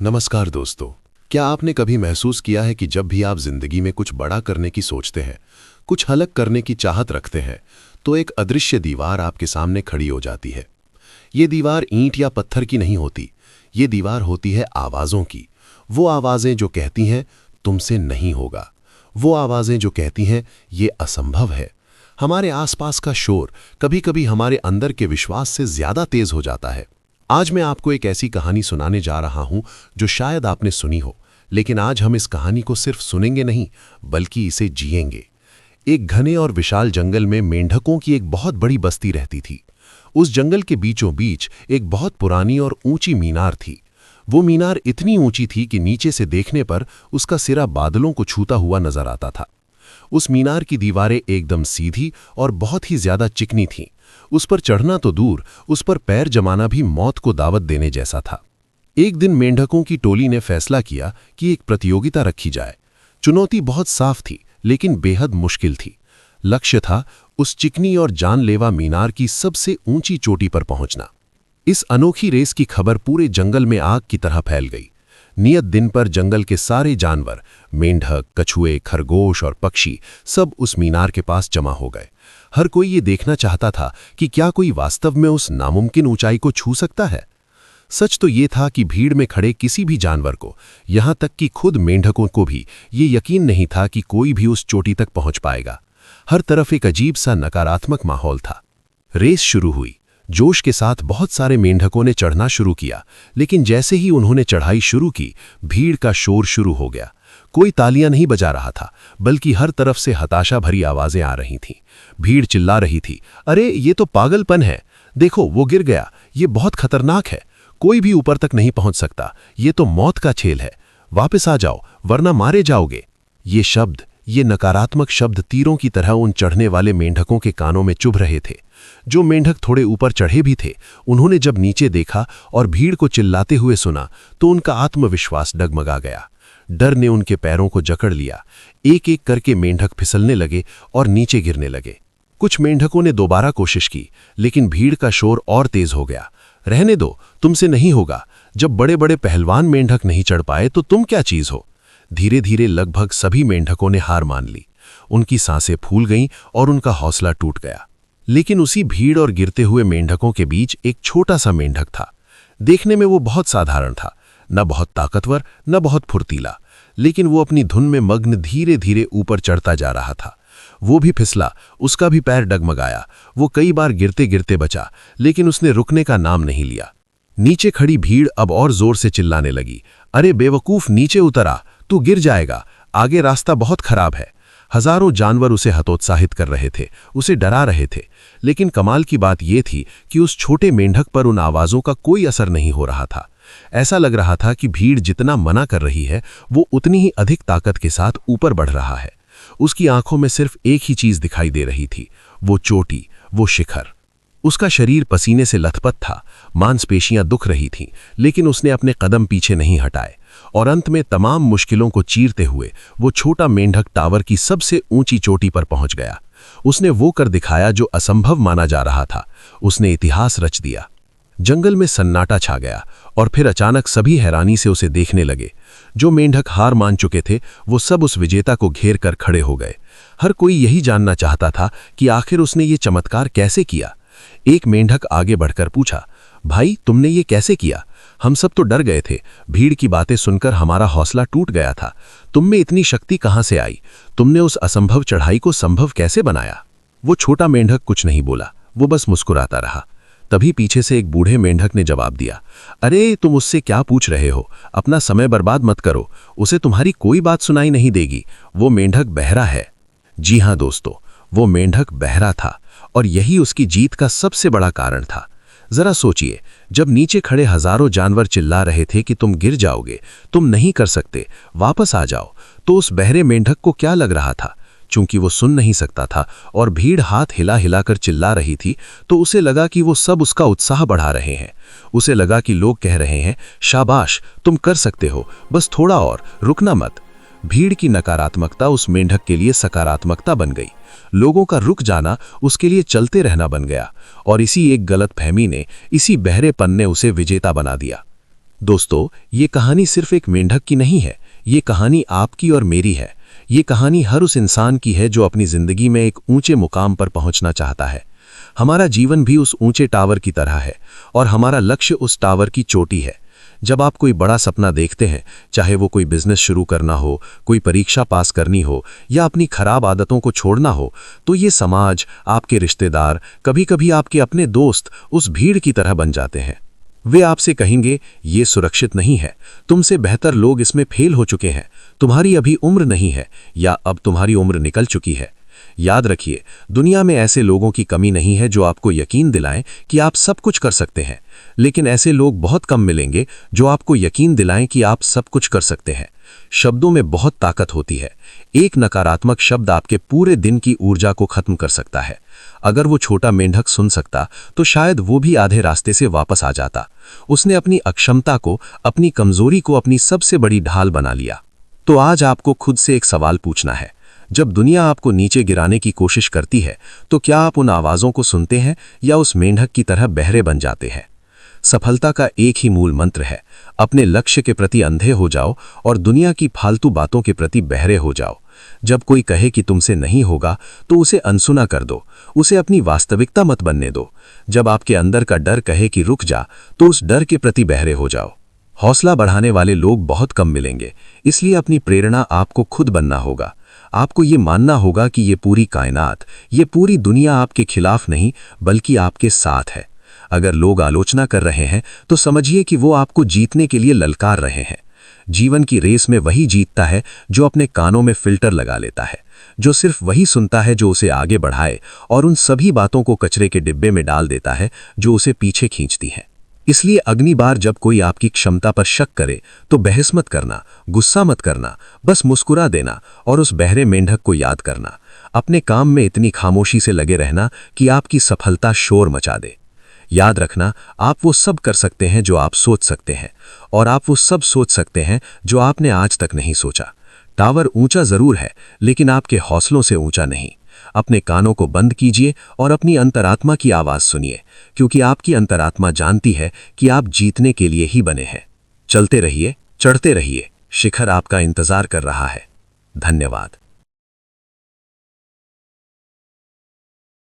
नमस्कार दोस्तों। क्या आपने कभी महसूस किया है कि जब भी आप जिंदगी में कुछ बड़ा करने की सोचते हैं, कुछ अलग करने की चाहत रखते हैं, तो एक अदृश्य दीवार आपके सामने खड़ी हो जाती है। ये दीवार ईंट या पत्थर की नहीं होती, ये दीवार होती है आवाज़ों की। वो आवाज़ें जो कहती हैं तुमसे नहीं होगा, वो आवाज़ें जो कहती हैं ये असंभव है। हमारे आसपास का शोर कभी-कभी हमारे अंदर के विश्वास से ज़्यादा तेज़ हो जाता है। आज मैं आपको एक ऐसी कहानी सुनाने जा रहा हूं जो शायद आपने सुनी हो, लेकिन आज हम इस कहानी को सिर्फ सुनेंगे नहीं बल्कि इसे जिएंगे। एक घने और विशाल जंगल में मेंढकों की एक बहुत बड़ी बस्ती रहती थी। उस जंगल के बीचों बीच एक बहुत पुरानी और ऊंची मीनार थी। वो मीनार इतनी ऊंची थी कि नीचे से देखने पर उसका सिरा बादलों को छूता हुआ नजर आता था। उस मीनार की दीवारें एकदम सीधी और बहुत ही ज्यादा चिकनी थीं। उस पर चढ़ना तो दूर, उस पर पैर जमाना भी मौत को दावत देने जैसा था। एक दिन मेंढकों की टोली ने फैसला किया कि एक प्रतियोगिता रखी जाए। चुनौती बहुत साफ थी, लेकिन बेहद मुश्किल थी। लक्ष्य था उस चिकनी और जानलेवा मीनार की सबसे ऊंची चोटी पर पहुंचना। इस अनोखी रेस की खबर पूरे जंगल में आग की तरह फैल गई। नियत दिन पर जंगल के सारे जानवर, मेंढक, कछुए, खरगोश और पक्षी सब उस मीनार के पास जमा हो गए। हर कोई ये देखना चाहता था कि क्या कोई वास्तव में उस नामुमकिन ऊंचाई को छू सकता है। सच तो ये था कि भीड़ में खड़े किसी भी जानवर को, यहां तक कि खुद मेंढकों को भी ये यकीन नहीं था कि कोई भी उस चोटी तक पहुंच पाएगा। हर तरफ एक अजीब सा नकारात्मक माहौल था। रेस शुरू हुई। जोश के साथ बहुत सारे मेंढकों ने चढ़ना शुरू किया, लेकिन जैसे ही उन्होंने चढ़ाई शुरू की, भीड़ का शोर शुरू हो गया। कोई तालियां नहीं बजा रहा था, बल्कि हर तरफ से हताशा भरी आवाजें आ रही थीं। भीड़ चिल्ला रही थी, अरे ये तो पागलपन है, देखो वो गिर गया, ये बहुत खतरनाक है, कोई भी ऊपर तक नहीं पहुंच सकता, ये तो मौत का खेल है, वापस आ जाओ वरना मारे जाओगे। ये शब्द, ये नकारात्मक शब्द तीरों की तरह उन चढ़ने वाले मेंढकों के कानों में चुभ रहे थे। जो मेंढक थोड़े ऊपर चढ़े भी थे, उन्होंने जब नीचे देखा और भीड़ को चिल्लाते हुए सुना तो उनका आत्मविश्वास डगमगा गया। डर ने उनके पैरों को जकड़ लिया। एक एक करके मेंढक फिसलने लगे और नीचे गिरने लगे। कुछ मेंढकों ने दोबारा कोशिश की, लेकिन भीड़ का शोर और तेज हो गया। रहने दो, तुमसे नहीं होगा। जब बड़े बड़े पहलवान मेंढक नहीं चढ़ पाए तो तुम क्या चीज हो। धीरे धीरे लगभग सभी मेंढकों ने हार मान ली। उनकी सांसें फूल गईं और उनका हौसला टूट गया। लेकिन उसी भीड़ और गिरते हुए मेंढकों के बीच एक छोटा सा मेंढक था। देखने में वो बहुत साधारण था, न बहुत ताकतवर न बहुत फुर्तीला, लेकिन वो अपनी धुन में मग्न धीरे धीरे ऊपर चढ़ता जा रहा था। वो भी फिसला, उसका भी पैर डगमगाया। वो कई बार गिरते गिरते बचा, लेकिन उसने रुकने का नाम नहीं लिया। नीचे खड़ी भीड़ अब और जोर से चिल्लाने लगी, अरे बेवकूफ, नीचे उतर आ, तू गिर जाएगा, आगे रास्ता बहुत खराब है। हजारों जानवर उसे हतोत्साहित कर रहे थे, उसे डरा रहे थे। लेकिन कमाल की बात यह थी कि उस छोटे मेंढक पर उन आवाजों का कोई असर नहीं हो रहा था। ऐसा लग रहा था कि भीड़ जितना मना कर रही है, वो उतनी ही अधिक ताकत के साथ ऊपर बढ़ रहा है। उसकी आंखों में सिर्फ एक ही चीज दिखाई दे रही थी, वो चोटी, वो शिखर। उसका शरीर पसीने से लथपथ था, मांसपेशियां दुख रही थीं, लेकिन उसने अपने कदम पीछे नहीं हटाए। और अंत में तमाम मुश्किलों को चीरते हुए वो छोटा मेंढक टावर की सबसे ऊंची चोटी पर पहुंच गया। उसने वो कर दिखाया जो असंभव माना जा रहा था। उसने इतिहास रच दिया। जंगल में सन्नाटा छा गया और फिर अचानक सभी हैरानी से उसे देखने लगे। जो मेंढक हार मान चुके थे, वो सब उस विजेता को घेर कर खड़े हो गए। हर कोई यही जानना चाहता था कि आखिर उसने ये चमत्कार कैसे किया। एक मेंढक आगे बढ़कर पूछा, भाई तुमने ये कैसे किया? हम सब तो डर गए थे, भीड़ की बातें सुनकर हमारा हौसला टूट गया था। तुम में इतनी शक्ति कहां से आई? तुमने उस असंभव चढ़ाई को संभव कैसे बनाया? वो छोटा मेंढक कुछ नहीं बोला, वो बस मुस्कुराता रहा। तभी पीछे से एक बूढ़े मेंढक ने जवाब दिया, अरे तुम उससे क्या पूछ रहे हो? अपना समय बर्बाद मत करो, उसे तुम्हारी कोई बात सुनाई नहीं देगी। वो मेंढक बहरा है। जी हां दोस्तों, वो मेंढक बहरा था और यही उसकी जीत का सबसे बड़ा कारण था। जरा सोचिए, जब नीचे खड़े हजारों जानवर चिल्ला रहे थे कि तुम गिर जाओगे, तुम नहीं कर सकते, वापस आ जाओ, तो उस बहरे मेंढक को क्या लग रहा था? चूंकि वो सुन नहीं सकता था और भीड़ हाथ हिला हिलाकर चिल्ला रही थी, तो उसे लगा कि वो सब उसका उत्साह बढ़ा रहे हैं। उसे लगा कि लोग कह रहे हैं, शाबाश, तुम कर सकते हो, बस थोड़ा और, रुकना मत। भीड़ की नकारात्मकता उस मेंढक के लिए सकारात्मकता बन गई। लोगों का रुक जाना उसके लिए चलते रहना बन गया। और इसी एक गलतफहमी ने, इसी बहरेपन ने उसे विजेता बना दिया। दोस्तों, ये कहानी सिर्फ एक मेंढक की नहीं है, ये कहानी आपकी और मेरी है। ये कहानी हर उस इंसान की है जो अपनी जिंदगी में एक ऊंचे मुकाम पर पहुंचना चाहता है। हमारा जीवन भी उस ऊंचे टावर की तरह है और हमारा लक्ष्य उस टावर की चोटी है। जब आप कोई बड़ा सपना देखते हैं, चाहे वो कोई बिजनेस शुरू करना हो, कोई परीक्षा पास करनी हो या अपनी खराब आदतों को छोड़ना हो, तो ये समाज, आपके रिश्तेदार, कभी-कभी आपके अपने दोस्त उस भीड़ की तरह बन जाते हैं। वे आपसे कहेंगे, ये सुरक्षित नहीं है, तुमसे बेहतर लोग इसमें फेल हो चुके हैं, तुम्हारी अभी उम्र नहीं है या अब तुम्हारी उम्र निकल चुकी है। याद रखिए, दुनिया में ऐसे लोगों की कमी नहीं है जो आपको यकीन दिलाएं कि आप सब कुछ कर सकते हैं, लेकिन ऐसे लोग बहुत कम मिलेंगे जो आपको यकीन दिलाएं कि आप सब कुछ कर सकते हैं। शब्दों में बहुत ताकत होती है। एक नकारात्मक शब्द आपके पूरे दिन की ऊर्जा को खत्म कर सकता है। अगर वो छोटा मेंढक सुन सकता तो शायद वो भी आधे रास्ते से वापस आ जाता। उसने अपनी अक्षमता को, अपनी कमजोरी को अपनी सबसे बड़ी ढाल बना लिया। तो आज आपको खुद से एक सवाल पूछना है, जब दुनिया आपको नीचे गिराने की कोशिश करती है, तो क्या आप उन आवाज़ों को सुनते हैं या उस मेंढक की तरह बहरे बन जाते हैं? सफलता का एक ही मूल मंत्र है, अपने लक्ष्य के प्रति अंधे हो जाओ और दुनिया की फालतू बातों के प्रति बहरे हो जाओ। जब कोई कहे कि तुमसे नहीं होगा, तो उसे अनसुना कर दो, उसे अपनी वास्तविकता मत बनने दो। जब आपके अंदर का डर कहे कि रुक जा, तो उस डर के प्रति बहरे हो जाओ। हौसला बढ़ाने वाले लोग बहुत कम मिलेंगे, इसलिए अपनी प्रेरणा आपको खुद बनना होगा। आपको ये मानना होगा कि ये पूरी कायनात, ये पूरी दुनिया आपके खिलाफ नहीं बल्कि आपके साथ है। अगर लोग आलोचना कर रहे हैं तो समझिए कि वो आपको जीतने के लिए ललकार रहे हैं। जीवन की रेस में वही जीतता है जो अपने कानों में फिल्टर लगा लेता है, जो सिर्फ वही सुनता है जो उसे आगे बढ़ाए और उन सभी बातों को कचरे के डिब्बे में डाल देता है जो उसे पीछे खींचती हैं। इसलिए अगली बार जब कोई आपकी क्षमता पर शक करे तो बहस मत करना, गुस्सा मत करना, बस मुस्कुरा देना और उस बहरे मेंढक को याद करना। अपने काम में इतनी खामोशी से लगे रहना कि आपकी सफलता शोर मचा दे। याद रखना, आप वो सब कर सकते हैं जो आप सोच सकते हैं और आप वो सब सोच सकते हैं जो आपने आज तक नहीं सोचा। टावर ऊंचा जरूर है, लेकिन आपके हौसलों से ऊंचा नहीं। अपने कानों को बंद कीजिए और अपनी अंतरात्मा की आवाज सुनिए, क्योंकि आपकी अंतरात्मा जानती है कि आप जीतने के लिए ही बने हैं। चलते रहिए, चढ़ते रहिए, शिखर आपका इंतजार कर रहा है। धन्यवाद।